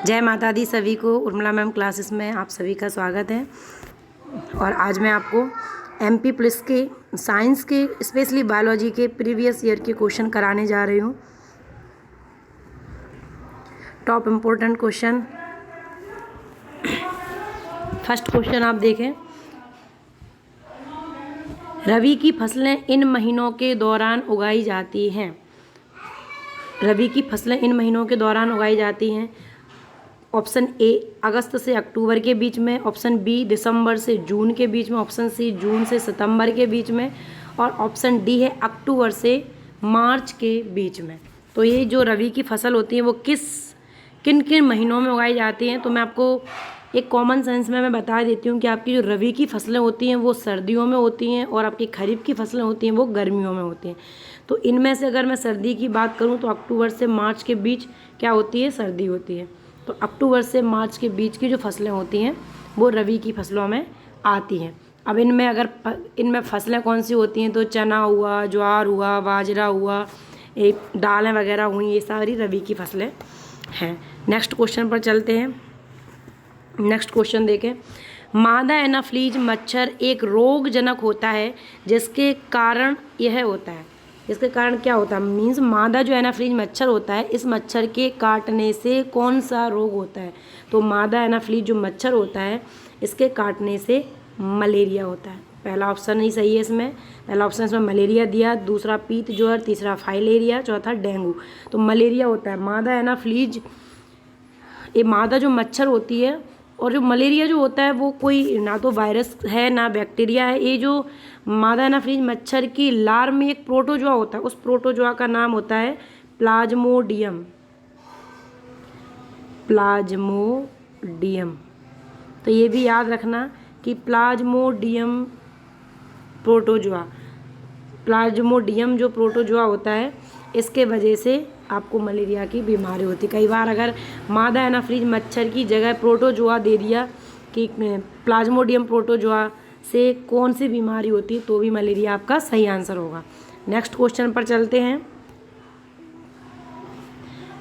जय माता दी सभी को। उर्मिला मैम क्लासेस में आप सभी का स्वागत है। और आज मैं आपको MP प्लस के साइंस के स्पेशली बायोलॉजी के प्रीवियस ईयर के क्वेश्चन कराने जा रही हूँ। Top important question. First question आप देखें, रबी की फसलें इन महीनों के दौरान उगाई जाती हैं। रबी की फसलें इन महीनों के दौरान उगाई जाती हैं। ऑप्शन ए अगस्त से अक्टूबर के बीच में, ऑप्शन बी दिसंबर से जून के बीच में, ऑप्शन सी जून से सितंबर के बीच में, और ऑप्शन डी है अक्टूबर से मार्च के बीच में। तो ये जो रबी की फसल होती है वो किन किन महीनों में उगाई जाती हैं, तो मैं आपको एक कॉमन सेंस में मैं बता देती हूँ कि आपकी जो रबी की फसलें होती हैं वो सर्दियों में होती हैं और आपकी खरीफ की फसलें होती हैं वो गर्मियों में होती हैं। तो इनमें से अगर मैं सर्दी की बात करूँ तो अक्टूबर से मार्च के बीच क्या होती है, सर्दी होती है। तो अक्टूबर से मार्च के बीच की जो फसलें होती हैं वो रबी की फसलों में आती हैं। अब इनमें फसलें कौन सी होती हैं, तो चना हुआ, ज्वार हुआ, बाजरा हुआ, दालें वगैरह हुई, ये सारी रबी की फसलें हैं। नेक्स्ट क्वेश्चन पर चलते हैं। नेक्स्ट क्वेश्चन देखें, मादा एनाफ्लीज मच्छर एक रोगजनक होता है जिसके कारण यह होता है। इसके कारण क्या होता है, मीन्स मादा जो एनाफ्लीज मच्छर होता है, इस मच्छर के काटने से कौन सा रोग होता है। तो मादा एनाफ्लीज जो मच्छर होता है इसके काटने से मलेरिया होता है। पहला ऑप्शन ही सही है इसमें। पहला ऑप्शन इसमें मलेरिया दिया, दूसरा पीत ज्वर, तीसरा फाइलेरिया, चौथा डेंगू। तो मलेरिया होता है। मादा एनाफ्लीज ये मादा जो मच्छर होती है, और जो मलेरिया जो होता है वो कोई ना तो वायरस है ना बैक्टीरिया है। ये जो मादा एनाफ्लीज मच्छर की लार में एक प्रोटोजोआ होता है, उस प्रोटोजोआ का नाम होता है प्लाज्मोडियम। प्लाज्मोडियम, तो ये भी याद रखना कि प्लाज्मोडियम प्लाज्मोडियम जो प्रोटोजोआ होता है इसके वजह से आपको मलेरिया की बीमारी होती है। कई बार अगर मादा एनाफ्लीज मच्छर की जगह प्रोटोजोआ दे दिया कि प्लाज्मोडियम प्रोटोजोआ से कौन सी बीमारी होती है, तो भी मलेरिया आपका सही आंसर होगा। नेक्स्ट क्वेश्चन पर चलते हैं।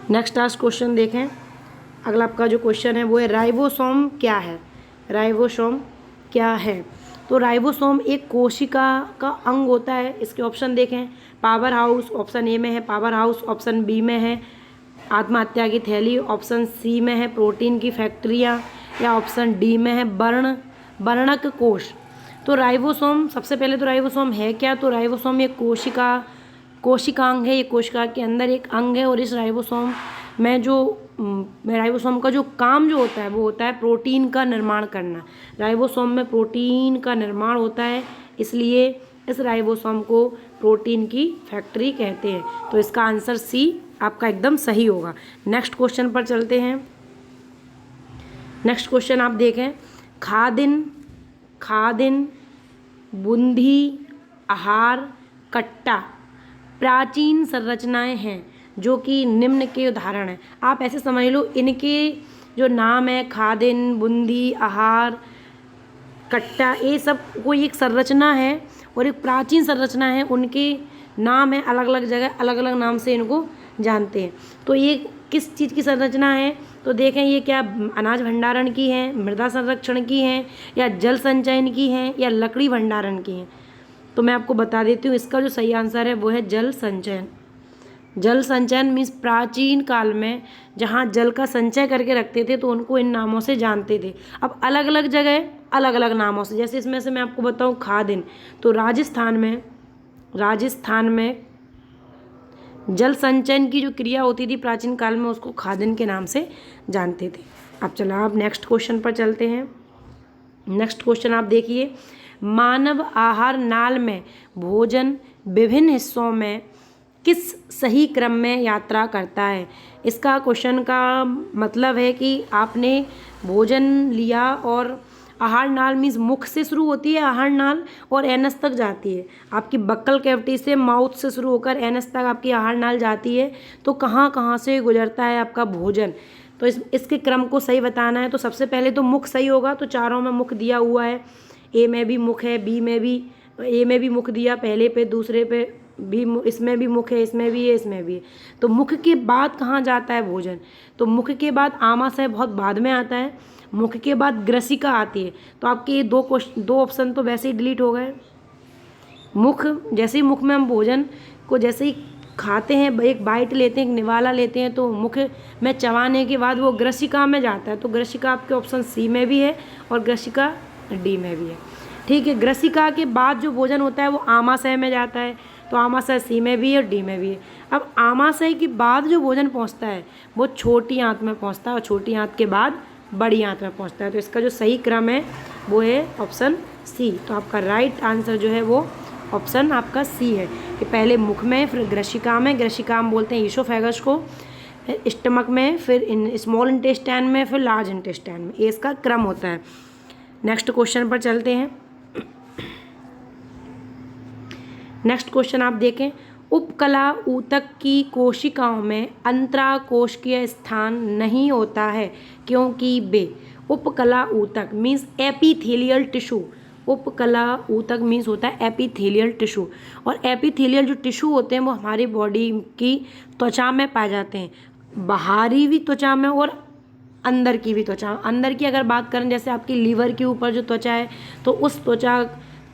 नेक्स्ट लास्ट क्वेश्चन देखें। अगला आपका जो क्वेश्चन है वो है राइबोसोम क्या है। राइबोसोम क्या है, तो राइबोसोम एक कोशिका का अंग होता है। इसके ऑप्शन देखें, पावर हाउस ऑप्शन ए में है पावर हाउस, ऑप्शन बी में है आत्महत्या की थैली, ऑप्शन सी में है प्रोटीन की फैक्ट्रियाँ, या ऑप्शन डी में है वर्णक कोश। तो राइबोसोम, सबसे पहले तो राइबोसोम है क्या, तो राइबोसोम एक कोशिकांग है। ये कोशिका के अंदर एक अंग है, और इस राइबोसोम में राइबोसोम का जो काम जो होता है वो होता है प्रोटीन का निर्माण करना। राइबोसोम में प्रोटीन का निर्माण होता है, इसलिए इस राइबोसोम को प्रोटीन की फैक्ट्री कहते हैं। तो इसका आंसर सी आपका एकदम सही होगा। नेक्स्ट क्वेश्चन पर चलते हैं। नेक्स्ट क्वेश्चन आप देखें, खादिन, बूंदी, आहार, कट्टा प्राचीन संरचनाएं हैं जो कि निम्न के उदाहरण हैं। आप ऐसे समझ लो, इनके जो नाम है खादिन, बूंदी, आहार, कट्टा, ये सब कोई एक संरचना है और एक प्राचीन संरचना है। उनके नाम है, अलग अलग जगह अलग अलग नाम से इनको जानते हैं। तो ये किस चीज़ की संरचना है, तो देखें ये क्या अनाज भंडारण की है, मृदा संरक्षण की है, या जल संचयन की है, या लकड़ी भंडारण की है। तो मैं आपको बता देती हूँ, इसका जो सही आंसर है वो है जल संचयन। जल संचयन मीन्स प्राचीन काल में जहाँ जल का संचय करके रखते थे तो उनको इन नामों से जानते थे। अब अलग अलग जगह अलग अलग नामों से, जैसे इसमें से मैं आपको बताऊँ खादिन, तो राजस्थान में जल संचयन की जो क्रिया होती थी प्राचीन काल में उसको खादिन के नाम से जानते थे। अब चलो आप नेक्स्ट क्वेश्चन पर चलते हैं। नेक्स्ट क्वेश्चन आप देखिए, मानव आहार नाल में भोजन विभिन्न हिस्सों में किस सही क्रम में यात्रा करता है। इसका क्वेश्चन का मतलब है कि आपने भोजन लिया और आहार नाल मीन्स मुख से शुरू होती है आहार नाल और एनस तक जाती है। आपकी बक्कल कैविटी से माउथ से शुरू होकर एनस तक आपकी आहार नाल जाती है। तो कहाँ कहाँ से गुजरता है आपका भोजन, तो इसके क्रम को सही बताना है। तो सबसे पहले तो मुख सही होगा, तो चारों में मुख दिया हुआ है। ए में भी मुख है, बी में भी, ए में भी मुख दिया, पहले पे, दूसरे पे, भी, इसमें भी मुख है, इसमें भी है, इसमें भी है। तो मुख के बाद कहाँ जाता है भोजन? तो मुख के बाद आमाशय बहुत बाद में आता है, मुख के बाद ग्रसिका आती है। तो आपके ये दो ऑप्शन तो वैसे ही डिलीट हो गए। मुख, जैसे ही मुख में हम भोजन को जैसे ही खाते हैं, एक बाइट लेते हैं, एक निवाला लेते हैं, तो मुख में चबाने के बाद वो ग्रसिका में जाता है। तो ग्रसिका आपके ऑप्शन सी में भी है और ग्रसिका डी में भी है। ठीक है, ग्रसिका के बाद जो भोजन होता है वो आमाशय में जाता है। तो आमाशय सी में भी है और डी में भी है। अब आमाशय के बाद जो भोजन पहुंचता है वो छोटी आंत में पहुंचता है और छोटी आंत के बाद बड़ी आंत में पहुंचता है। तो इसका जो सही क्रम है वो है ऑप्शन सी। तो आपका राइट आंसर जो है वो ऑप्शन आपका सी है कि पहले मुख में, फिर ग्रसिका में, ग्रसिका में बोलते हैं ईसोफेगस को, स्टमक में, फिर स्मॉल इंटेस्टाइन में, फिर लार्ज इंटेस्टाइन में। ये इसका क्रम होता है। नेक्स्ट क्वेश्चन पर चलते हैं। नेक्स्ट क्वेश्चन आप देखें, उपकला ऊतक की कोशिकाओं में अंतराकोशिकीय स्थान नहीं होता है क्योंकि वे, उपकला ऊतक मीन्स एपिथेलियल टिश्यू, उपकला ऊतक मीन्स होता है एपिथेलियल टिश्यू, और एपिथेलियल जो टिश्यू होते हैं वो हमारी बॉडी की त्वचा में पाए जाते हैं, बाहरी भी त्वचा में और अंदर की भी त्वचा। अंदर की अगर बात करें, जैसे आपकी लीवर के ऊपर जो त्वचा है, तो उस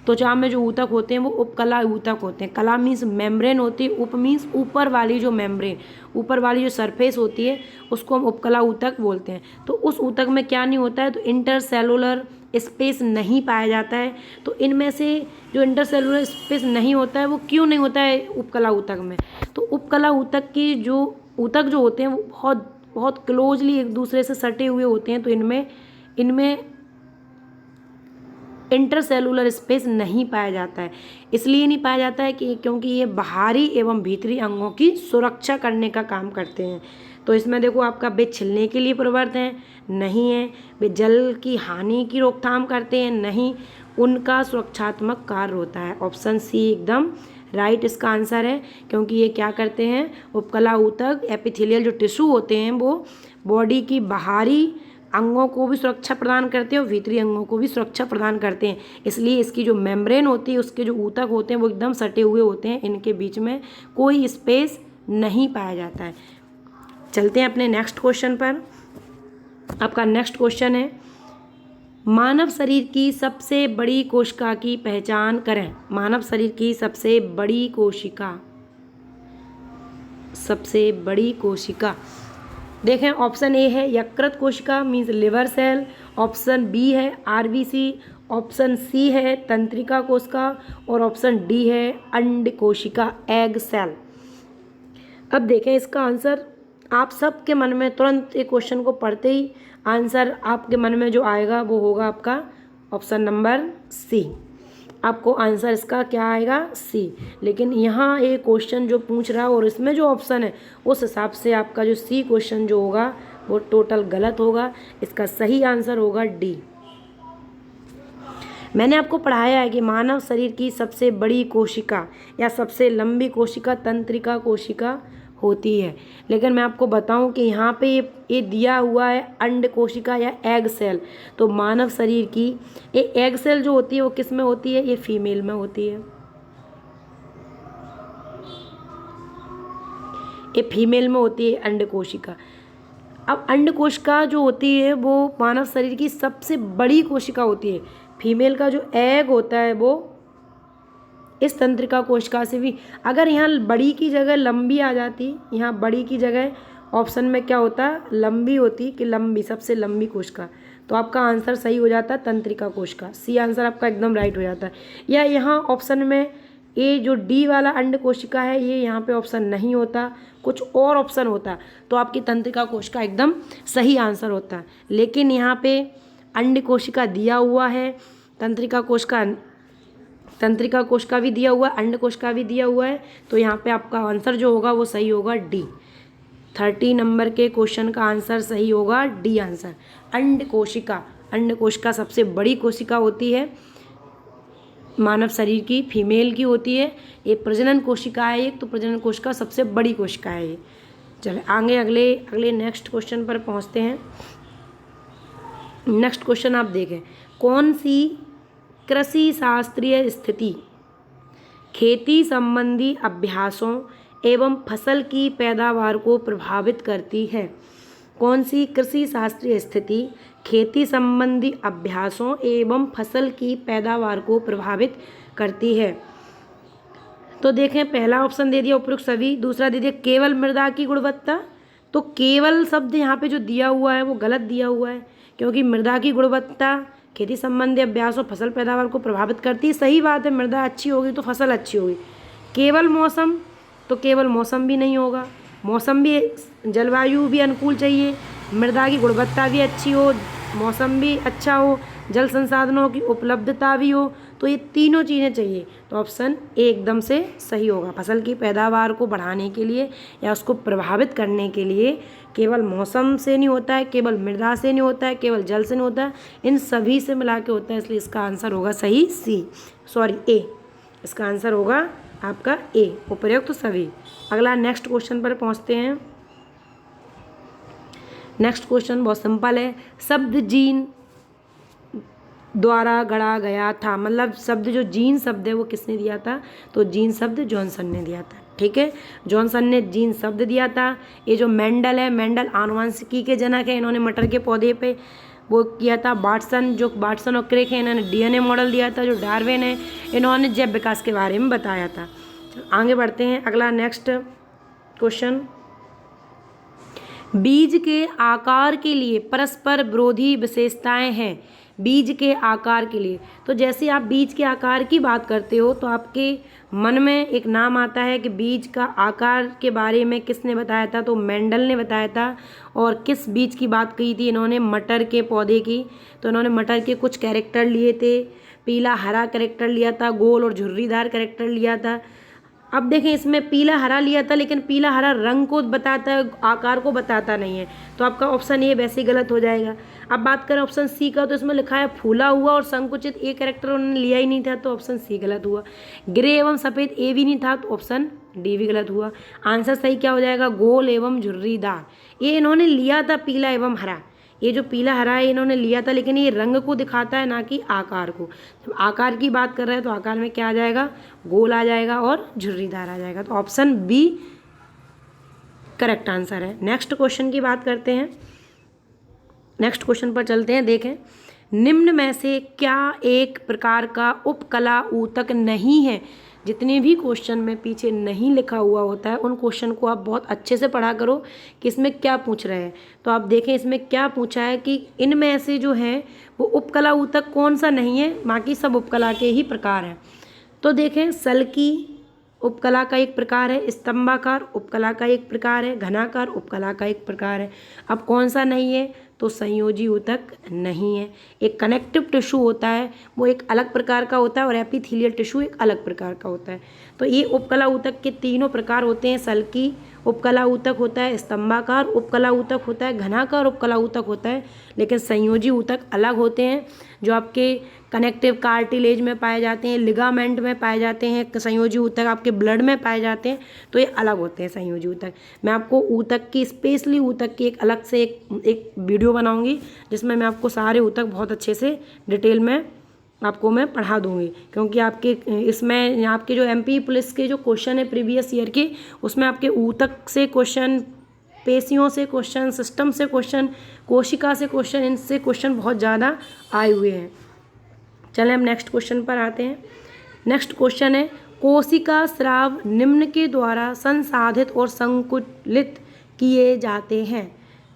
त्वचा में जो ऊतक होते हैं वो उपकला ऊतक होते हैं। कला मीन्स मेम्ब्रेन होती है, उप मीन्स ऊपर वाली जो मेम्ब्रेन, ऊपर वाली जो सरफेस होती है उसको हम उपकला ऊतक बोलते हैं। तो उस ऊतक में क्या नहीं होता है, तो इंटरसेलुलर स्पेस नहीं पाया जाता है। तो इनमें से जो इंटरसेलुलर स्पेस नहीं होता है वो क्यों नहीं होता है उपकला ऊतक में? तो उपकला ऊतक की जो ऊतक जो होते हैं वो बहुत बहुत क्लोजली एक दूसरे से सटे हुए होते हैं। तो इनमें इंटरसेलुलर स्पेस नहीं पाया जाता है। इसलिए नहीं पाया जाता है कि क्योंकि ये बाहरी एवं भीतरी अंगों की सुरक्षा करने का काम करते हैं। तो इसमें देखो आपका वे छिलने के लिए प्रवृत्त हैं नहीं है, वे जल की हानि की रोकथाम करते हैं नहीं, उनका सुरक्षात्मक कार्य होता है। ऑप्शन सी एकदम राइट इसका आंसर है, क्योंकि ये क्या करते हैं, उपकला ऊतक एपिथेलियल जो टिश्यू होते हैं वो बॉडी की बाहरी अंगों को भी सुरक्षा प्रदान करते हैं और भीतरी अंगों को भी सुरक्षा प्रदान करते हैं। इसलिए इसकी जो मेम्ब्रेन होती है, उसके जो ऊतक होते हैं वो एकदम सटे हुए होते हैं, इनके बीच में कोई स्पेस नहीं पाया जाता है। चलते हैं अपने नेक्स्ट क्वेश्चन पर। आपका नेक्स्ट क्वेश्चन है, मानव शरीर की सबसे बड़ी कोशिका की पहचान करें। मानव शरीर की सबसे बड़ी कोशिका, सबसे बड़ी कोशिका देखें, ऑप्शन ए है यकृत कोशिका means liver cell, option B है आरबीसी, ऑप्शन सी है तंत्रिका कोशिका और ऑप्शन डी है अंड कोशिका एग सेल। अब देखें इसका आंसर आप सबके मन में तुरंत एक क्वेश्चन को पढ़ते ही आंसर आपके मन में जो आएगा वो होगा आपका ऑप्शन नंबर सी। आपको आंसर इसका क्या आएगा, सी। लेकिन यहाँ ये क्वेश्चन जो पूछ रहा है और इसमें जो ऑप्शन है उस हिसाब से आपका जो सी क्वेश्चन जो होगा वो टोटल गलत होगा। इसका सही आंसर होगा डी। मैंने आपको पढ़ाया है कि मानव शरीर की सबसे बड़ी कोशिका या सबसे लंबी कोशिका तंत्रिका कोशिका होती है, लेकिन मैं आपको बताऊं कि यहाँ पे ये दिया हुआ है अंड कोशिका या एग सेल। तो मानव शरीर की ये एग सेल जो होती है वो किस में होती है, ये फीमेल में होती है, ये फीमेल में होती है अंड कोशिका। अब अंड कोशिका जो होती है वो मानव शरीर की सबसे बड़ी कोशिका होती है। फीमेल का जो एग होता है वो इस तंत्रिका कोशिका से भी, अगर यहाँ बड़ी की जगह लंबी आ जाती, यहाँ बड़ी की जगह ऑप्शन में क्या होता, लंबी होती कि लंबी, सबसे लंबी कोशिका, तो आपका आंसर सही हो जाता तंत्रिका कोशिका। सी आंसर आपका एकदम राइट हो जाता है। या यहाँ ऑप्शन में ये जो डी वाला अंड कोशिका है ये यहाँ पे ऑप्शन नहीं होता, कुछ और ऑप्शन होता तो आपकी तंत्रिका कोशिका एकदम सही आंसर होता। लेकिन यहाँ पे अंड कोशिका दिया हुआ है, तंत्रिका कोशिका भी दिया हुआ है, अंड कोशिका भी दिया हुआ है, तो यहाँ पे आपका आंसर जो होगा वो सही होगा डी। 30 नंबर के क्वेश्चन का आंसर सही होगा डी आंसर। अंड कोशिका सबसे बड़ी कोशिका होती है मानव शरीर की, फीमेल की होती है। ये प्रजनन कोशिका है एक, तो प्रजनन कोशिका सबसे बड़ी कोशिका है ये। चले आगे अगले नेक्स्ट क्वेश्चन पर पहुँचते हैं। नेक्स्ट क्वेश्चन आप देखें, कौन सी कृषि शास्त्रीय स्थिति खेती संबंधी अभ्यासों एवं फसल की पैदावार को प्रभावित करती है। कौन सी कृषि शास्त्रीय स्थिति खेती संबंधी अभ्यासों एवं फसल की पैदावार को प्रभावित करती है? तो देखें, पहला ऑप्शन दे दिया उपयुक्त सभी, दूसरा दे दिया केवल मृदा की गुणवत्ता। तो केवल शब्द यहाँ पे जो दिया हुआ है वो गलत दिया हुआ है, क्योंकि मृदा की गुणवत्ता खेती संबंधी अभ्यासों फसल पैदावार को प्रभावित करती है। सही बात है, मृदा अच्छी होगी तो फसल अच्छी होगी। केवल मौसम, तो केवल मौसम भी नहीं होगा, मौसम भी, जलवायु भी अनुकूल चाहिए, मृदा की गुणवत्ता भी अच्छी हो, मौसम भी अच्छा हो, जल संसाधनों की उपलब्धता भी हो, तो ये तीनों चीज़ें चाहिए। तो ऑप्शन ए एकदम से सही होगा। फसल की पैदावार को बढ़ाने के लिए या उसको प्रभावित करने के लिए केवल मौसम से नहीं होता है, केवल मृदा से नहीं होता है, केवल जल से नहीं होता है, इन सभी से मिला के होता है। इसलिए इसका आंसर होगा सही ए। इसका आंसर होगा आपका ए, उपयुक्त सभी। अगला नेक्स्ट क्वेश्चन पर पहुँचते हैं। नेक्स्ट क्वेश्चन बहुत सिंपल है। शब्द जीन द्वारा गढ़ा गया था, मतलब शब्द जो जीन शब्द है वो किसने दिया था? तो जीन शब्द जॉनसन ने दिया था। ठीक है, जॉनसन ने जीन शब्द दिया था। ये जो मेंडल है, मेंडल आनुवंशिकी के जनक है, इन्होंने मटर के पौधे पे वो किया था। बाटसन और क्रेक है, इन्होंने डीएनए मॉडल दिया था। जो डार्विन है, इन्होंने जैव विकास के बारे में बताया था। आगे बढ़ते हैं। अगला नेक्स्ट क्वेश्चन, बीज के आकार के लिए परस्पर विरोधी विशेषताएं हैं। बीज के आकार के लिए, तो जैसे आप बीज के आकार की बात करते हो तो आपके मन में एक नाम आता है कि बीज का आकार के बारे में किसने बताया था? तो मेंडल ने बताया था। और किस बीज की बात की थी इन्होंने? मटर के पौधे की। तो इन्होंने मटर के कुछ कैरेक्टर लिए थे, पीला हरा कैरेक्टर लिया था, गोल और झुर्रीदार कैरेक्टर लिया था। अब देखें, इसमें पीला हरा लिया था, लेकिन पीला हरा रंग को बताता है, आकार को बताता नहीं है। तो आपका ऑप्शन ए वैसे ही गलत हो जाएगा। अब बात करें ऑप्शन सी का, तो इसमें लिखा है फूला हुआ और संकुचित, ए कैरेक्टर उन्होंने लिया ही नहीं था, तो ऑप्शन सी गलत हुआ। ग्रे एवं सफ़ेद, ए भी नहीं था, तो ऑप्शन डी भी गलत हुआ। आंसर सही क्या हो जाएगा? गोल एवं झुर्रीदार। ये इन्होंने लिया था पीला एवं हरा, ये जो पीला हरा है इन्होंने लिया था, लेकिन ये रंग को दिखाता है ना कि आकार को। जब आकार की बात कर रहे हैं तो आकार में क्या आ जाएगा? गोल आ जाएगा और झुर्रीदार आ जाएगा। तो ऑप्शन बी करेक्ट आंसर है। नेक्स्ट क्वेश्चन की बात करते हैं। नेक्स्ट क्वेश्चन पर चलते हैं। देखें, निम्न में से क्या एक प्रकार का उपकला ऊतक नहीं है? जितने भी क्वेश्चन में पीछे नहीं लिखा हुआ होता है उन क्वेश्चन को आप बहुत अच्छे से पढ़ा करो कि इसमें क्या पूछ रहे हैं। तो आप देखें इसमें क्या पूछा है कि इनमें से जो है वो उपकला ऊतक कौन सा नहीं है, बाकी सब उपकला के ही प्रकार हैं। तो देखें, सल्की उपकला का एक प्रकार है, स्तंभाकार उपकला का एक प्रकार है, घनाकार उपकला का एक प्रकार है। अब कौन सा नहीं है? तो संयोजी ऊतक नहीं है। एक कनेक्टिव टिश्यू होता है वो एक अलग प्रकार का होता है और एपिथेलियल टिश्यू एक अलग प्रकार का होता है। तो ये उपकला ऊतक के तीनों प्रकार होते हैं। सल्की उपकला ऊतक होता है, स्तंभाकार उपकला ऊतक होता है, घनाकार उपकला ऊतक होता है, लेकिन संयोजी ऊतक अलग होते हैं जो आपके कनेक्टिव कार्टिलेज में पाए जाते हैं, लिगामेंट में पाए जाते हैं। संयोजी ऊतक आपके ब्लड में पाए जाते हैं, तो ये अलग होते हैं संयोजी ऊतक। मैं आपको ऊतक की स्पेशली ऊतक की एक अलग से एक वीडियो बनाऊंगी जिसमें मैं आपको सारे ऊतक बहुत अच्छे से डिटेल में आपको मैं पढ़ा दूंगी, क्योंकि आपके इसमें आपके जो एमपी पुलिस के जो क्वेश्चन है प्रीवियस ईयर के, उसमें आपके ऊतक से क्वेश्चन, पेशियों से क्वेश्चन, सिस्टम से क्वेश्चन, कोशिका से क्वेश्चन, इनसे क्वेश्चन बहुत ज़्यादा आए हुए हैं। चलें हम नेक्स्ट क्वेश्चन पर आते हैं। नेक्स्ट क्वेश्चन है, कोशिका स्राव निम्न के द्वारा संसाधित और संकुलित किए जाते हैं।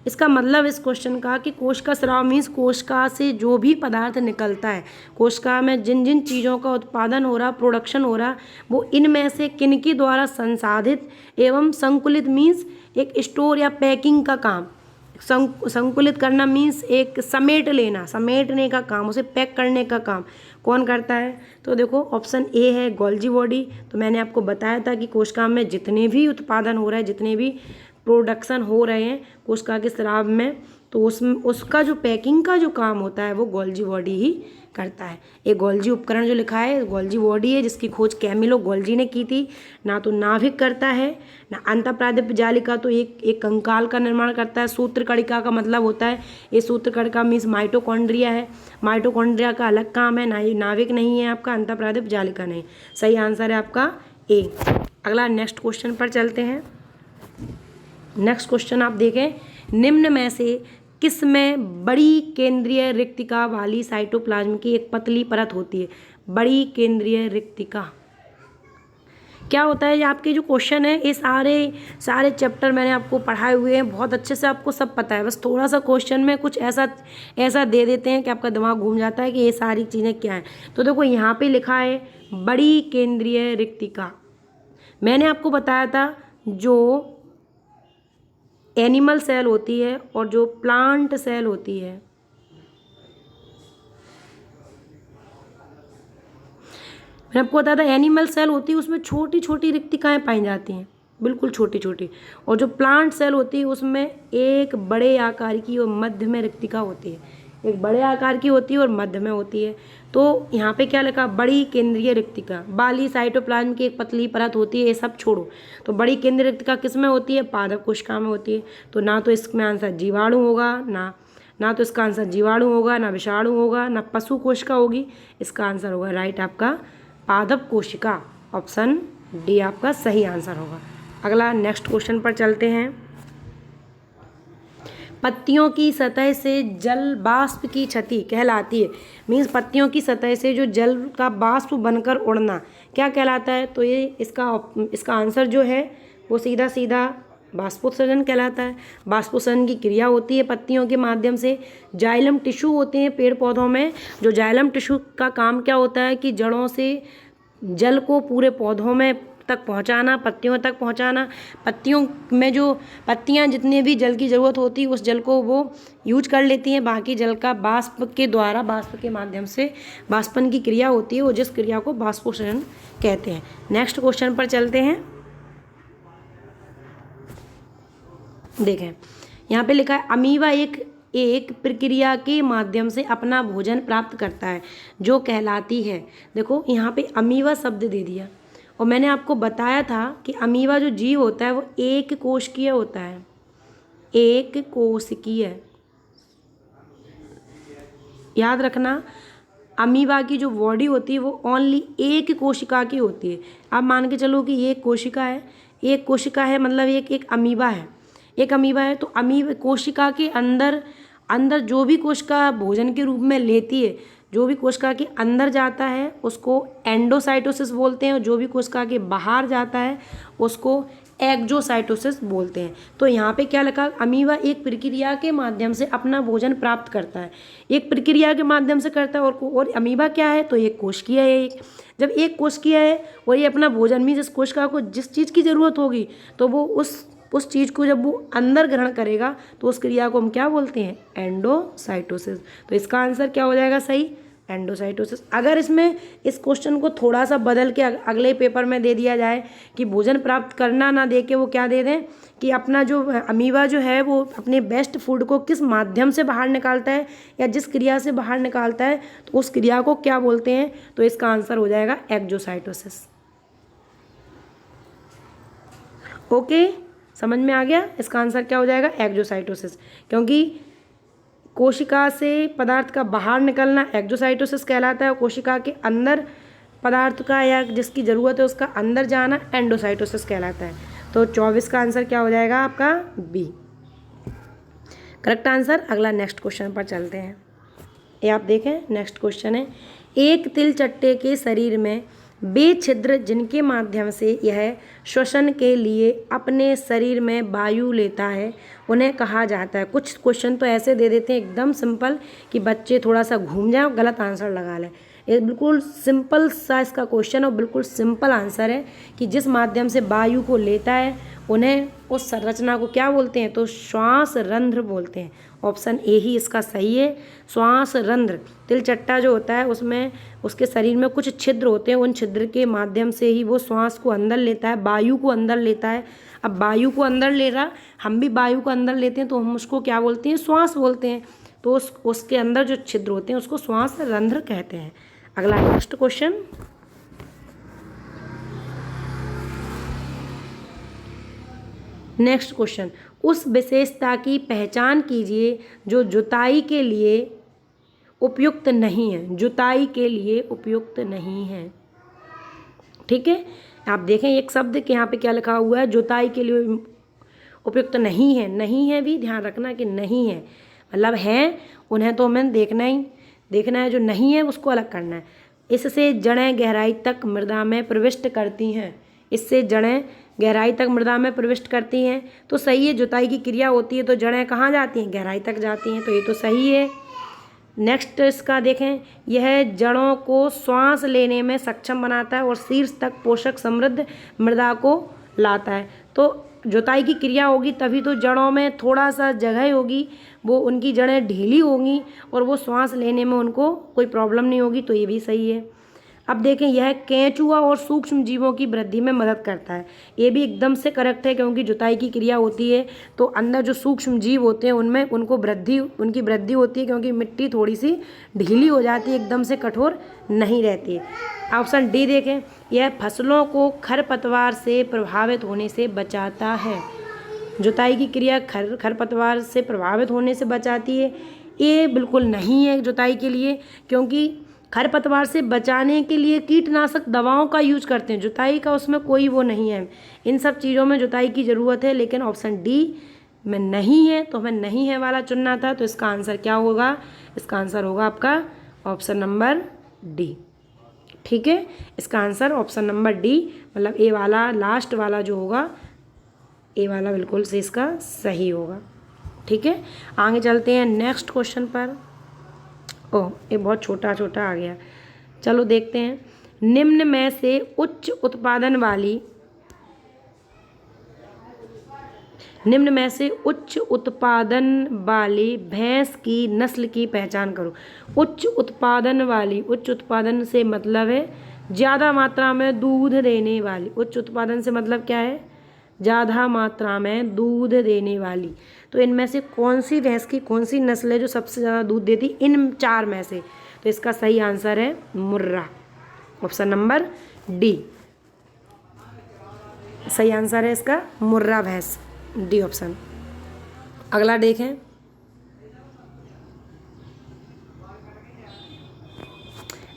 इसका मतलब इस क्वेश्चन का कि कोशिका स्राव मीन्स कोशिका से जो भी पदार्थ निकलता है, कोशिका में जिन जिन चीज़ों का उत्पादन हो रहा, प्रोडक्शन हो रहा, वो इनमें से किन के द्वारा संसाधित एवं संकुलित मीन्स एक स्टोर या पैकिंग का काम। संकुलित करना मीन्स एक समेट लेना, समेटने का काम, उसे पैक करने का काम कौन करता है? तो देखो ऑप्शन ए है गोल्जी बॉडी। तो मैंने आपको बताया था कि कोशिका में जितने भी उत्पादन हो रहा है, जितने भी प्रोडक्शन हो रहे हैं कोशिका के स्राव में, तो उसमें उसका जो पैकिंग का जो काम होता है वो गोल्जी बॉडी ही करता है। एक गोल्जी उपकरण जो लिखा है गोल्जी बॉडी है, जिसकी खोज कैमिलो गोल्जी ने की थी। ना तो नाभिक करता है ना अंतःप्रादिप जालिका, तो एक कंकाल का निर्माण करता है। सूत्रकणिका का मतलब होता है, ये सूत्रकणिका मीन्स माइटोकॉन्ड्रिया है। माइटोकॉन्ड्रिया का अलग काम है, ना ये नाभिक नहीं है आपका, अंतःप्रादिप जालिका नहीं। सही आंसर है आपका ए। अगला नेक्स्ट क्वेश्चन पर चलते हैं। नेक्स्ट क्वेश्चन आप देखें, निम्न में से किस में बड़ी केंद्रीय रिक्तिका वाली साइटोप्लाज्म की एक पतली परत होती है? बड़ी केंद्रीय रिक्तिका क्या होता है? ये आपके जो क्वेश्चन है ये सारे चैप्टर मैंने आपको पढ़ाए हुए हैं, बहुत अच्छे से आपको सब पता है। बस थोड़ा सा क्वेश्चन में कुछ ऐसा दे देते हैं कि आपका दिमाग घूम जाता है कि ये सारी चीज़ें क्या हैं। तो देखो यहाँ पे लिखा है बड़ी केंद्रीय रिक्तिका। मैंने आपको बताया था जो एनिमल सेल होती है और जो प्लांट सेल होती है, मैंने आपको बताया था एनिमल सेल होती है उसमें छोटी छोटी रिक्तिकाएं पाई जाती हैं, बिल्कुल छोटी छोटी। और जो प्लांट सेल होती है उसमें एक बड़े आकार की और मध्य में रिक्तिका होती है, एक बड़े आकार की होती है और मध्य में होती है। तो यहाँ पे क्या लिखा? बड़ी केंद्रीय रिक्तिका वाली साइटोप्लाज्म की एक पतली परत होती है। ये सब छोड़ो, तो बड़ी केंद्रीय रिक्तिका किस में होती है? पादप कोशिका में होती है। तो ना तो इसमें आंसर जीवाणु होगा, ना तो इसका आंसर जीवाणु होगा, ना विषाणु होगा, ना पशु कोशिका होगी। इसका आंसर होगा राइट आपका पादप कोशिका। ऑप्शन डी आपका सही आंसर होगा। अगला नेक्स्ट क्वेश्चन पर चलते हैं। पत्तियों की सतह से जल वाष्प की क्षति कहलाती है। मीन्स पत्तियों की सतह से जो जल का वाष्प बनकर उड़ना क्या कहलाता है? तो ये इसका आंसर जो है वो सीधा सीधा बाष्पोत्सर्जन कहलाता है। बाष्पोत्सर्जन की क्रिया होती है पत्तियों के माध्यम से। जाइलम टिश्यू होते हैं पेड़ पौधों में, जो जाइलम टिश्यू का काम क्या होता है कि जड़ों से जल को पूरे पौधों में तक पहुंचाना, पत्तियों तक पहुंचाना। पत्तियों में जो पत्तियां जितने भी जल की ज़रूरत होती है उस जल को वो यूज कर लेती हैं। बाकी जल का वाष्प के द्वारा, वाष्प के माध्यम से वाष्पन की क्रिया होती है, वो जिस क्रिया को बाष्पोत्सर्जन कहते हैं। नेक्स्ट क्वेश्चन पर चलते हैं। देखें यहाँ पे लिखा है अमीबा एक प्रक्रिया के माध्यम से अपना भोजन प्राप्त करता है जो कहलाती है। देखो यहाँ पे अमीबा शब्द दे दिया और मैंने आपको बताया था कि अमीबा जो जीव होता है वो एक कोशिकीय होता है, एक कोशिकीय। याद रखना अमीबा की जो बॉडी होती है वो ओनली एक कोशिका की होती है। आप मान के चलो कि ये एक कोशिका है मतलब एक अमीबा है, एक अमीबा है। तो अमीबा कोशिका के अंदर जो भी कोशिका भोजन के रूप में लेती है, जो भी कोशिका के अंदर जाता है उसको एंडोसाइटोसिस बोलते हैं, और जो भी कोशिका के बाहर जाता है उसको एक्सोसाइटोसिस बोलते हैं। तो यहाँ पे क्या लिखा? अमीबा एक प्रक्रिया के माध्यम से अपना भोजन प्राप्त करता है, एक प्रक्रिया के माध्यम से करता है। और अमीबा क्या है? तो एक कोशिकीय है। जब एक कोशिकीय है और ये अपना भोजन में जिस कोशिका को जिस चीज़ की ज़रूरत होगी तो वो उस चीज़ को जब वो अंदर ग्रहण करेगा तो उस क्रिया को हम क्या बोलते हैं? एंडोसाइटोसिस। तो इसका आंसर क्या हो जाएगा सही? एंडोसाइटोसिस। अगर इसमें इस क्वेश्चन को थोड़ा सा बदल के अगले पेपर में दे दिया जाए कि भोजन प्राप्त करना ना दे के वो क्या दे दें कि अपना जो अमीबा जो है वो अपने बेस्ट फूड को किस माध्यम से बाहर निकालता है या जिस क्रिया से बाहर निकालता है तो उस क्रिया को क्या बोलते हैं? तो इसका आंसर हो जाएगा एक्सोसाइटोसिस। ओके, समझ में आ गया? इसका आंसर क्या हो जाएगा? एक्सोसाइटोसिस। क्योंकि कोशिका से पदार्थ का बाहर निकलना एक्सोसाइटोसिस कहलाता है और कोशिका के अंदर पदार्थ का या जिसकी ज़रूरत है उसका अंदर जाना एंडोसाइटोसिस कहलाता है। तो 24 का आंसर क्या हो जाएगा आपका? B correct answer. अगला नेक्स्ट क्वेश्चन पर चलते हैं। ये आप देखें नेक्स्ट क्वेश्चन है, एक तिल चट्टे के शरीर में वे छिद्र जिनके माध्यम से यह श्वसन के लिए अपने शरीर में वायु लेता है उन्हें कहा जाता है। कुछ क्वेश्चन तो ऐसे दे देते हैं एकदम सिंपल कि बच्चे थोड़ा सा घूम जाए और गलत आंसर लगा लें, ये बिल्कुल सिंपल सा इसका क्वेश्चन और बिल्कुल सिंपल आंसर है कि जिस माध्यम से वायु को लेता है उन्हें उस संरचना को क्या बोलते हैं, तो श्वास रंध्र बोलते हैं। ऑप्शन ए ही इसका सही है, श्वास रंध्र। तिलचट्टा जो होता है उसमें उसके शरीर में कुछ छिद्र होते हैं, उन छिद्र के माध्यम से ही वो श्वास को अंदर लेता है, वायु को अंदर लेता है। अब वायु को अंदर ले रहा, हम भी वायु को अंदर लेते हैं तो हम उसको क्या बोलते हैं, श्वास बोलते हैं। तो उसके अंदर जो छिद्र होते हैं उसको श्वास रंध्र कहते हैं। अगला नेक्स्ट क्वेश्चन, नेक्स्ट क्वेश्चन, उस विशेषता की पहचान कीजिए जो जुताई के लिए उपयुक्त नहीं है, जुताई के लिए उपयुक्त नहीं है। ठीक है, आप देखें एक शब्द के यहाँ पे क्या लिखा हुआ है, जुताई के लिए उपयुक्त नहीं है। नहीं है भी ध्यान रखना कि नहीं है, मतलब है उन्हें तो हमें देखना है, जो नहीं है उसको अलग करना है। इससे जड़ें गहराई तक मृदा में प्रविष्ट करती हैं, इससे जड़ें गहराई तक मृदा में प्रविष्ट करती हैं, तो सही है। जुताई की क्रिया होती है तो जड़ें कहाँ जाती हैं, गहराई तक जाती हैं, तो ये तो सही है। नेक्स्ट इसका देखें, यह जड़ों को श्वास लेने में सक्षम बनाता है और शीर्ष तक पोषक समृद्ध मृदा को लाता है। तो जुताई की क्रिया होगी तभी तो जड़ों में थोड़ा सा जगह होगी, वो उनकी जड़ें ढीली होंगी और वो श्वास लेने में उनको कोई प्रॉब्लम नहीं होगी, तो ये भी सही है। अब देखें, यह केंचुआ और सूक्ष्म जीवों की वृद्धि में मदद करता है, ये भी एकदम से करेक्ट है, क्योंकि जुताई की क्रिया होती है तो अंदर जो सूक्ष्म जीव होते हैं उनमें उनकी वृद्धि होती है, क्योंकि मिट्टी थोड़ी सी ढीली हो जाती है, एकदम से कठोर नहीं रहती है। ऑप्शन डी देखें, यह फसलों को खरपतवार से प्रभावित होने से बचाता है। जुताई की क्रिया खरपतवार से प्रभावित होने से बचाती है, ये बिल्कुल नहीं है जुताई के लिए, क्योंकि खरपतवार से बचाने के लिए कीटनाशक दवाओं का यूज करते हैं, जुताई का उसमें कोई वो नहीं है। इन सब चीज़ों में जुताई की ज़रूरत है, लेकिन ऑप्शन डी में नहीं है, तो हमें नहीं है वाला चुनना था। तो इसका आंसर क्या होगा, इसका आंसर होगा आपका ऑप्शन नंबर डी। ठीक है, इसका आंसर ऑप्शन नंबर डी, मतलब ए वाला लास्ट वाला जो होगा, ए वाला बिल्कुल से इसका सही होगा। ठीक है, आगे चलते हैं नेक्स्ट क्वेश्चन पर। ओह, ये बहुत छोटा छोटा आ गया, चलो देखते हैं। निम्न में से उच्च उत्पादन वाली भैंस की नस्ल की पहचान करो। उच्च उत्पादन से मतलब है ज़्यादा मात्रा में दूध देने वाली। उच्च उत्पादन से मतलब क्या है, ज़्यादा मात्रा में दूध देने वाली। तो इनमें से कौन सी भैंस की कौन सी नस्ल है जो सबसे ज़्यादा दूध देती, इन चार में से? तो इसका सही आंसर है मुर्रा, ऑप्शन नंबर डी। सही आंसर है इसका मुर्रा भैंस, डी ऑप्शन। अगला देखें,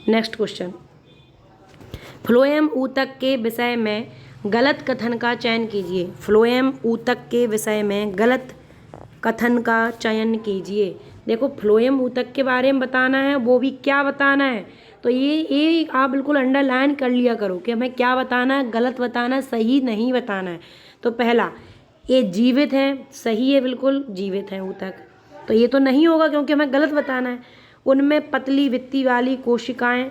नेक्स्ट क्वेश्चन, फ्लोएम ऊतक के विषय में गलत कथन का चयन कीजिए। फ्लोएम ऊतक के विषय में गलत कथन का चयन कीजिए। देखो, फ्लोएम ऊतक के बारे में बताना है, वो भी क्या बताना है, तो ये आप बिल्कुल अंडरलाइन कर लिया करो कि हमें क्या बताना है, गलत बताना है, सही नहीं बताना है। तो पहला, ये जीवित हैं, सही है, बिल्कुल जीवित हैं ऊतक, तो ये तो नहीं होगा क्योंकि हमें गलत बताना है। उनमें पतली वित्ती वाली कोशिकाएं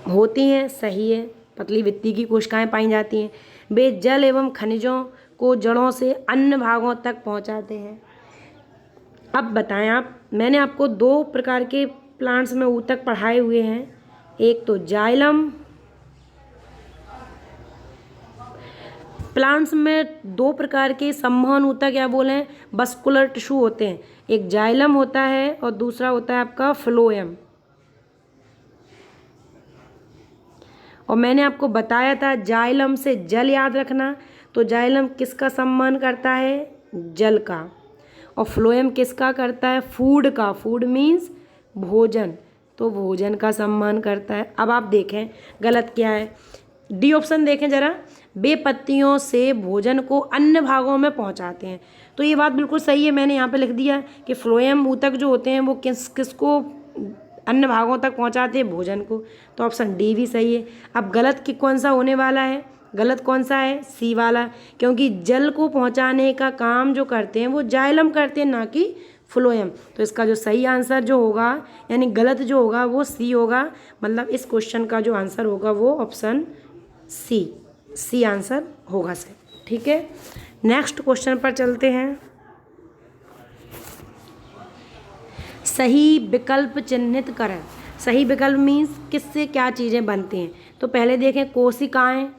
होती हैं, सही है, पतली वित्ती की कोशिकाएं पाई जाती हैं। वे जल एवं खनिजों को जड़ों से अन्य भागों तक पहुंचाते हैं। अब बताएं आप, मैंने आपको दो प्रकार के प्लांट्स में ऊतक पढ़ाए हुए हैं, एक तो जाइलम। प्लांट्स में दो प्रकार के संवहन ऊतक या बोलें बस्कुलर टिश्यू होते हैं, एक जाइलम होता है और दूसरा होता है आपका फ्लोएम। और मैंने आपको बताया था जाइलम से जल याद रखना, तो जाइलम किसका सम्मान करता है, जल का, और फ्लोएम किसका करता है, फूड का। फूड मीन्स भोजन, तो भोजन का सम्मान करता है। अब आप देखें गलत क्या है, डी ऑप्शन देखें जरा, वे पत्तियों से भोजन को अन्य भागों में पहुंचाते हैं, तो ये बात बिल्कुल सही है। मैंने यहाँ पे लिख दिया कि फ्लोएम ऊतक जो होते हैं वो किसको अन्य भागों तक पहुंचाते हैं, भोजन को, तो ऑप्शन डी भी सही है। अब गलत कि कौन सा होने वाला है, गलत कौन सा है, सी वाला, क्योंकि जल को पहुंचाने का काम जो करते हैं वो जाइलम करते हैं, ना कि फ्लोएम। तो इसका जो सही आंसर जो होगा यानी गलत जो होगा वो सी होगा, मतलब इस क्वेश्चन का जो आंसर होगा वो ऑप्शन सी आंसर होगा सर। ठीक है, नेक्स्ट क्वेश्चन पर चलते हैं। सही विकल्प चिन्हित करें। सही विकल्प मीन्स किससे क्या चीज़ें बनती हैं। तो पहले देखें कोशिकाएं।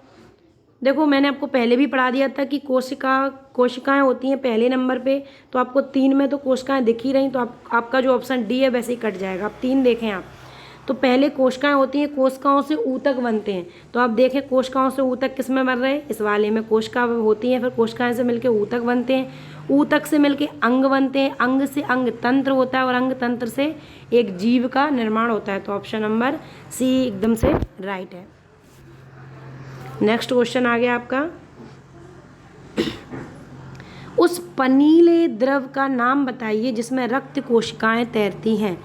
देखो मैंने आपको पहले भी पढ़ा दिया था कि कोशिकाएं होती हैं पहले नंबर पे, तो आपको 3 में तो कोशिकाएं दिख ही रही, तो आपका जो ऑप्शन डी है वैसे ही कट जाएगा। आप 3 देखें आप, तो पहले कोशिकाएं होती हैं, कोशिकाओं से ऊतक बनते हैं। तो आप देखें कोशिकाओं से ऊतक किस में बन रहे हैं, इस वाले में कोशिका होती हैं, फिर कोशिकाएं से मिलकर ऊतक बनते हैं, ऊतक से मिलके अंग बनते हैं, अंग से अंग तंत्र होता है और अंग तंत्र से एक जीव का निर्माण होता है। तो ऑप्शन नंबर सी एकदम से राइट है। नेक्स्ट क्वेश्चन आ गया आपका, उस पनीले द्रव का नाम बताइए जिसमें रक्त कोशिकाएं तैरती हैं।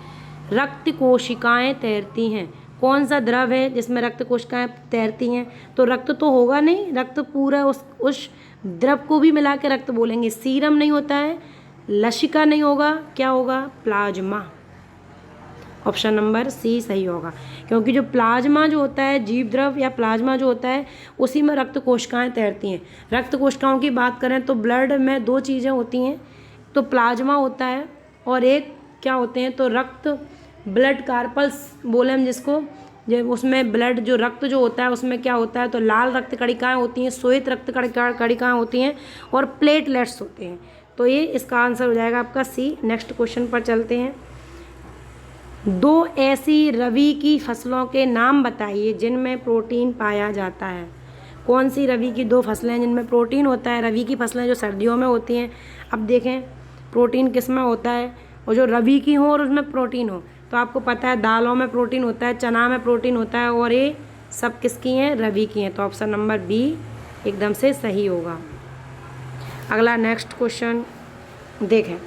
रक्त कोशिकाएं तैरती हैं, कौन सा द्रव है जिसमें रक्त कोशिकाएं तैरती हैं। तो रक्त तो होगा नहीं, रक्त पूरा उस द्रव को भी मिला के रक्त बोलेंगे। सीरम नहीं होता है, लसिका नहीं होगा, क्या होगा, प्लाज्मा। ऑप्शन नंबर सी सही होगा, क्योंकि जो प्लाज्मा जो होता है, जीव द्रव या प्लाज्मा जो होता है, उसी में रक्त कोशिकाएं तैरती हैं। रक्त कोशिकाओं की बात करें तो ब्लड में 2 चीज़ें होती हैं, तो प्लाज्मा होता है और एक क्या होते हैं, तो रक्त ब्लड कार्पल्स बोले हम जिसको, जब उसमें ब्लड जो रक्त जो होता है उसमें क्या होता है, तो लाल रक्त कणिकाएँ होती हैं, श्वेत रक्त कणिकाएँ होती हैं और प्लेटलेट्स होते हैं। तो ये इसका आंसर हो जाएगा आपका सी। नेक्स्ट क्वेश्चन पर चलते हैं। 2 ऐसी रबी की फसलों के नाम बताइए जिनमें प्रोटीन पाया जाता है। कौन सी रबी की 2 फसलें हैं जिनमें प्रोटीन होता है। रबी की फसलें जो सर्दियों में होती हैं, अब देखें प्रोटीन किस में होता है, और जो रबी की हो और उसमें प्रोटीन हो, तो आपको पता है दालों में प्रोटीन होता है, चना में प्रोटीन होता है, और ये सब किसकी हैं, रबी की हैं। तो ऑप्शन नंबर बी एकदम से सही होगा। अगला नेक्स्ट क्वेश्चन देखें,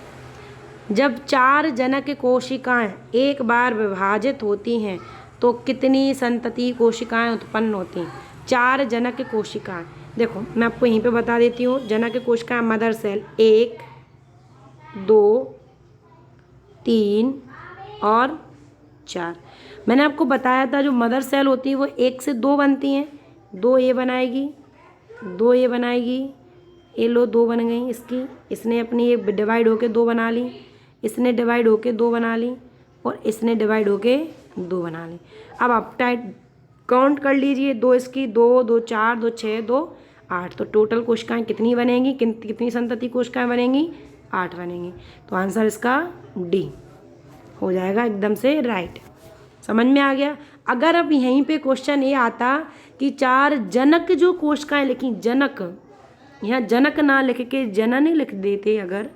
जब 4 जनक कोशिकाएं एक बार विभाजित होती हैं तो कितनी संतति कोशिकाएं उत्पन्न होती हैं। 4 जनक कोशिकाएं, देखो मैं आपको यहीं पे बता देती हूँ। जनक कोशिकाएं मदर सेल 1, 2, 3 और 4। मैंने आपको बताया था जो मदर सेल होती है वो 1 से 2 बनती हैं, 2 ये बनाएगी, 2 ये बनाएगी, ये लो 2 बन गई इसकी, इसने अपनी ये डिवाइड होके 2 बना ली, इसने डिवाइड होके 2 बना ली, और इसने डिवाइड होके 2 बना ली। अब आप टाइट काउंट कर लीजिए, 2 इसकी, 2, 2 4, 2 6, 2 8। तो टोटल कोशिकाएं कितनी बनेंगी, कितनी संतति कोशिकाएं बनेंगी, 8 बनेंगी। तो आंसर इसका डी हो जाएगा एकदम से राइट। समझ में आ गया। अगर अब यहीं पे क्वेश्चन ये आता कि 4 जनक जो कोशिकाएं लिखी, जनक, यहाँ जनक ना लिख के जनन लिख देते, अगर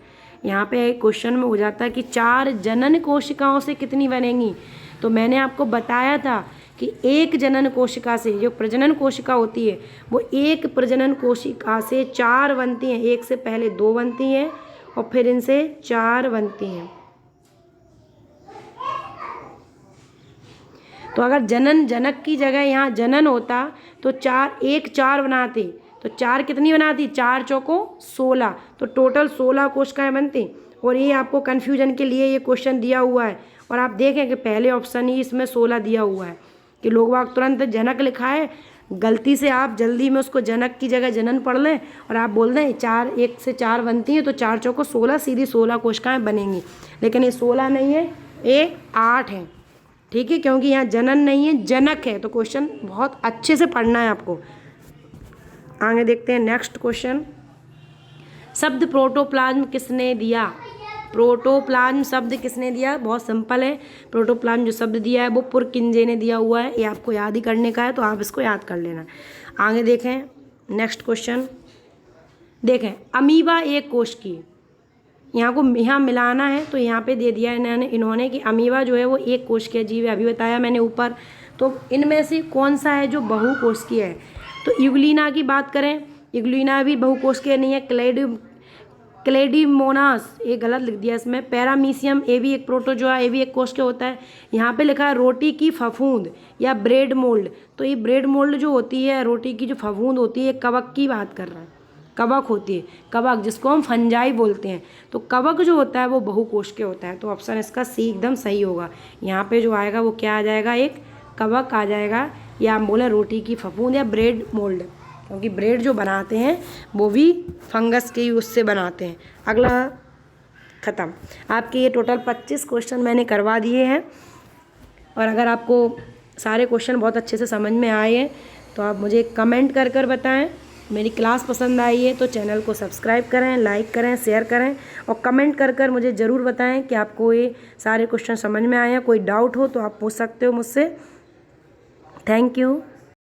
यहाँ पे क्वेश्चन में हो जाता है कि 4 जनन कोशिकाओं से कितनी बनेंगी, तो मैंने आपको बताया था कि एक जनन कोशिका से, जो प्रजनन कोशिका होती है, वो एक प्रजनन कोशिका से 4 बनती हैं। एक से पहले 2 बनती हैं और फिर इनसे 4 बनती हैं। तो अगर जनन जनक की जगह यहाँ जनन होता तो 4 बनाती, तो 4 कितनी बनाती, 4 चौको 16, तो टोटल 16 कोशिकाएं बनती। और ये आपको कन्फ्यूजन के लिए ये क्वेश्चन दिया हुआ है, और आप देखें कि पहले ऑप्शन ही इसमें 16 दिया हुआ है कि लोग वाग तुरंत जनक लिखा है, गलती से आप जल्दी में उसको जनक की जगह जनन पढ़ लें और आप बोल दें 4 1 से 4 बनती हैं, तो 4 चौको 16, सीधी 16 कोशिकाएँ बनेंगी। लेकिन ये 16 नहीं है, ये 8 है। ठीक है, क्योंकि यहाँ जनन नहीं है, जनक है। तो क्वेश्चन बहुत अच्छे से पढ़ना है आपको। आगे देखते हैं नेक्स्ट क्वेश्चन। शब्द प्रोटोप्लाज्म किसने दिया। प्रोटोप्लाज्म शब्द किसने दिया, बहुत सिंपल है। प्रोटोप्लाज्म जो शब्द दिया है वो पुरकिंजे ने दिया हुआ है, ये आपको याद ही करने का है, तो आप इसको याद कर लेना। आगे देखें नेक्स्ट क्वेश्चन। देखें अमीबा एक कोश की, यहाँ मिलाना है, तो यहाँ पे दे दिया इन्होंने कि अमीबा जो है वो एक कोश की जीव है, अभी बताया मैंने ऊपर। तो इनमें से कौन सा है जो बहुकोशिकीय है। तो यूग्लिना की बात करें, यूग्लिना भी बहुकोशिकीय नहीं है। क्लेडिमोनास, ये गलत लिख दिया इसमें। पैरामीशियम, ये भी एक प्रोटोजोआ, ये भी एक कोशिकीय होता है। यहाँ पे लिखा है रोटी की फफूंद या ब्रेड मोल्ड, तो ये ब्रेड मोल्ड जो होती है, रोटी की जो फफूंद होती है, कवक की बात कर रहा है। कवक होती है, कवक जिसको हम फंजाई बोलते हैं। तो कवक जो होता है वो बहुकोशिकीय होता है। तो ऑप्शन इसका सी एकदम सही होगा। यहाँ पे जो आएगा वो क्या आ जाएगा, एक कवक आ जाएगा, या हम बोले रोटी की फफूंद या ब्रेड मोल्ड, क्योंकि ब्रेड जो बनाते हैं वो भी फंगस के ही उससे बनाते हैं। अगला ख़त्म। आपके ये टोटल 25 क्वेश्चन मैंने करवा दिए हैं। और अगर आपको सारे क्वेश्चन बहुत अच्छे से समझ में आए हैं तो आप मुझे कमेंट कर कर बताएं। मेरी क्लास पसंद आई है तो चैनल को सब्सक्राइब करें, लाइक करें, शेयर करें और कमेंट कर कर मुझे ज़रूर बताएं कि आपको ये सारे क्वेश्चन समझ में आए हैं। कोई डाउट हो तो आप पूछ सकते हो मुझसे। Thank you.